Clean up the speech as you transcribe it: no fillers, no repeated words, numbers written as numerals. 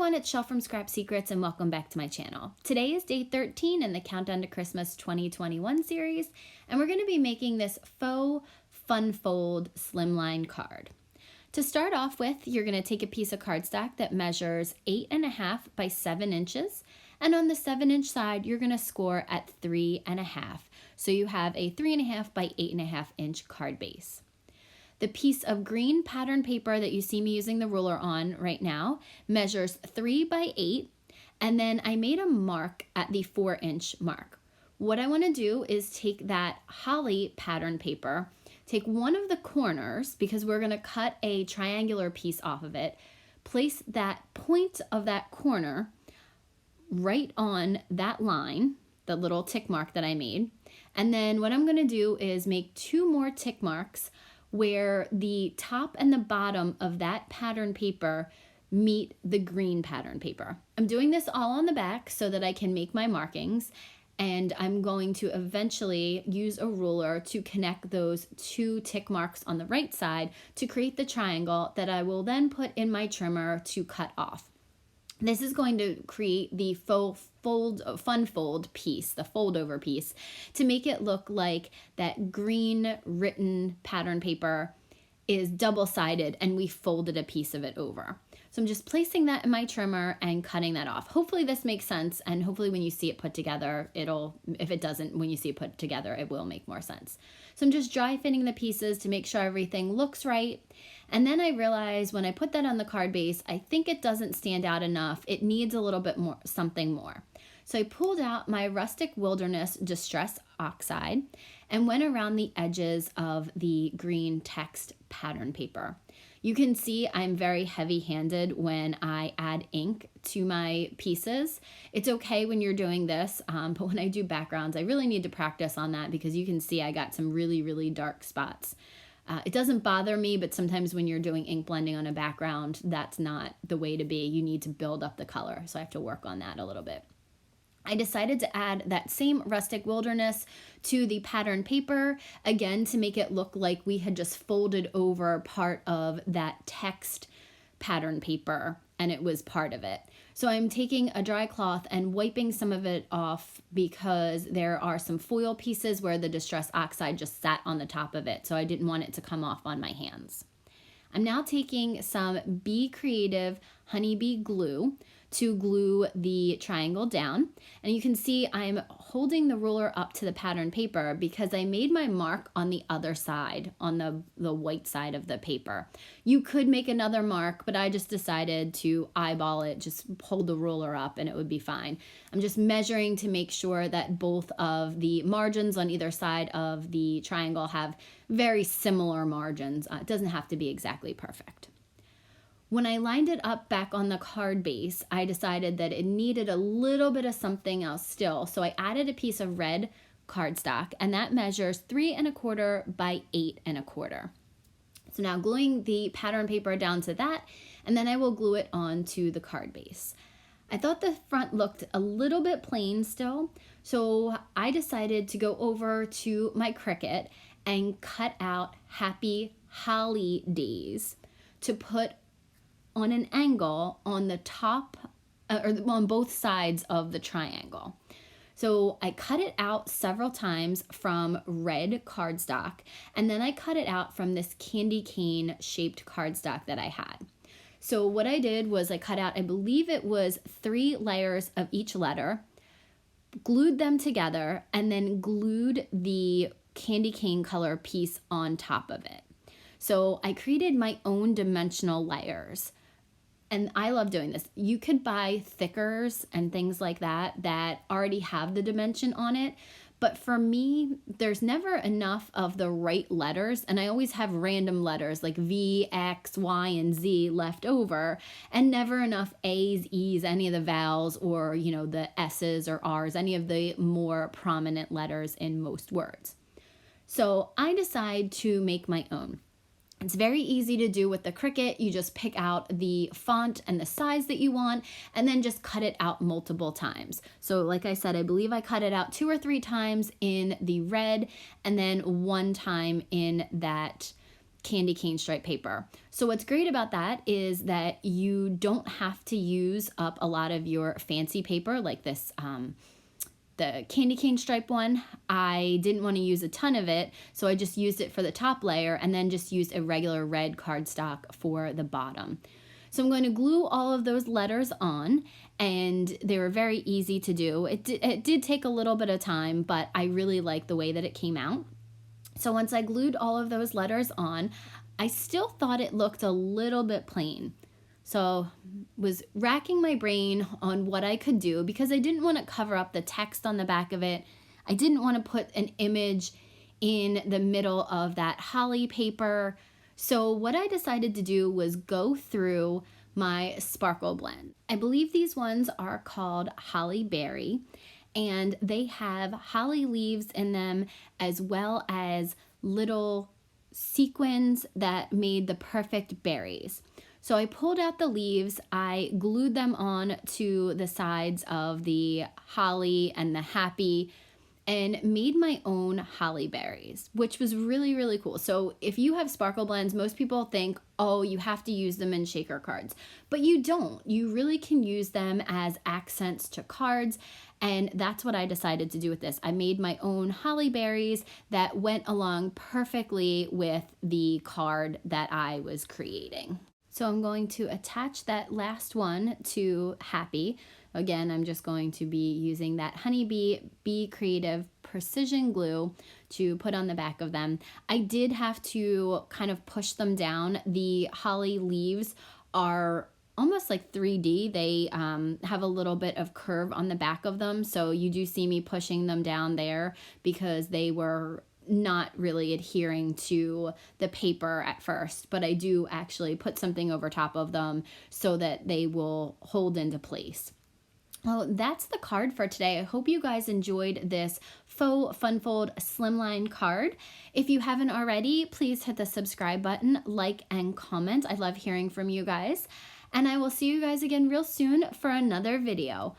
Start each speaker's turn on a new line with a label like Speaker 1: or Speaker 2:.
Speaker 1: everyone, it's Shell from Scrap Secrets and welcome back to my channel. Today is day 13 in the Countdown to Christmas 2021 series, and we're going to be making this faux fun fold slimline card. To start off with, you're going to take a piece of cardstock that measures 8.5 by 7 inches, and on the 7-inch side, you're going to score at 3.5. So you have a 3.5 by 8.5 inch card base. The piece of green pattern paper that you see me using the ruler on right now measures 3 by 8, and then I made a mark at the 4-inch mark. What I want to do is take that holly pattern paper, take one of the corners, because we're going to cut a triangular piece off of it, place that point of that corner right on that line, the little tick mark that I made, and then what I'm going to do is make 2 more tick marks where the top and the bottom of that pattern paper meet the green pattern paper. I'm doing this all on the back so that I can make my markings, and I'm going to eventually use a ruler to connect those 2 tick marks on the right side to create the triangle that I will then put in my trimmer to cut off. This is going to create the faux fun fold piece, the fold over piece, to make it look like that green written pattern paper is double-sided and we folded a piece of it over. So I'm just placing that in my trimmer and cutting that off. Hopefully this makes sense, and hopefully when you see it put together, if it doesn't, when you see it put together, it will make more sense. So I'm just dry fitting the pieces to make sure everything looks right. And then I realized when I put that on the card base, I think it doesn't stand out enough. It needs a little bit more, something more. So I pulled out my Rustic Wilderness Distress Oxide and went around the edges of the green text pattern paper. You can see I'm very heavy-handed when I add ink to my pieces. It's okay when you're doing this, but when I do backgrounds, I really need to practice on that because you can see I got some really, really dark spots. It doesn't bother me, but sometimes when you're doing ink blending on a background, that's not the way to be. You need to build up the color, so I have to work on that a little bit. I decided to add that same Rustic Wilderness to the pattern paper, again, to make it look like we had just folded over part of that text pattern paper, and it was part of it. So I'm taking a dry cloth and wiping some of it off because there are some foil pieces where the Distress Oxide just sat on the top of it, so I didn't want it to come off on my hands. I'm now taking some Be Creative Honeybee glue to glue the triangle down. And you can see I'm holding the ruler up to the pattern paper because I made my mark on the other side, on the white side of the paper. You could make another mark, but I just decided to eyeball it, just hold the ruler up and it would be fine. I'm just measuring to make sure that both of the margins on either side of the triangle have very similar margins. It doesn't have to be exactly perfect. When I lined it up back on the card base, I decided that it needed a little bit of something else still. So I added a piece of red cardstock, and that measures 3.25 by 8.25. So now gluing the pattern paper down to that, and then I will glue it onto the card base. I thought the front looked a little bit plain still, so I decided to go over to my Cricut and cut out Happy Holly Days to put on an angle on the top, or on both sides of the triangle. So I cut it out several times from red cardstock, and then I cut it out from this candy cane shaped cardstock that I had. So what I did was I cut out, I believe it was 3 layers of each letter, glued them together, and then glued the candy cane color piece on top of it. So I created my own dimensional layers. And I love doing this. You could buy thickers and things like that that already have the dimension on it. But for me, there's never enough of the right letters. And I always have random letters like V, X, Y, and Z left over. And never enough A's, E's, any of the vowels, or, you know, the S's or R's, any of the more prominent letters in most words. So I decide to make my own. It's very easy to do with the Cricut. You just pick out the font and the size that you want and then just cut it out multiple times. So like I said, I believe I cut it out 2 or 3 times in the red and then 1 time in that candy cane stripe paper. So what's great about that is that you don't have to use up a lot of your fancy paper like this, the candy cane stripe one. I didn't want to use a ton of it, so I just used it for the top layer and then just used a regular red cardstock for the bottom. So I'm going to glue all of those letters on, and they were very easy to do. It did take a little bit of time, but I really like the way that it came out. So once I glued all of those letters on, I still thought it looked a little bit plain. So was racking my brain on what I could do because I didn't want to cover up the text on the back of it. I didn't want to put an image in the middle of that holly paper. So what I decided to do was go through my sparkle blend. I believe these ones are called Holly Berry, and they have holly leaves in them as well as little sequins that made the perfect berries. So I pulled out the leaves, I glued them on to the sides of the holly and the happy, and made my own holly berries, which was really, really cool. So if you have sparkle blends, most people think, oh, you have to use them in shaker cards, but you don't. You really can use them as accents to cards, and that's what I decided to do with this. I made my own holly berries that went along perfectly with the card that I was creating. So I'm going to attach that last one to Happy. Again, I'm just going to be using that Honeybee Bee Creative Precision Glue to put on the back of them. I did have to kind of push them down. The holly leaves are almost like 3D. They have a little bit of curve on the back of them. So you do see me pushing them down there because they were not really adhering to the paper at first, but I do actually put something over top of them so that they will hold into place. Well, that's the card for today. I hope you guys enjoyed this faux fun fold slimline card. If you haven't already, please hit the subscribe button, like, and comment. I love hearing from you guys. And I will see you guys again real soon for another video.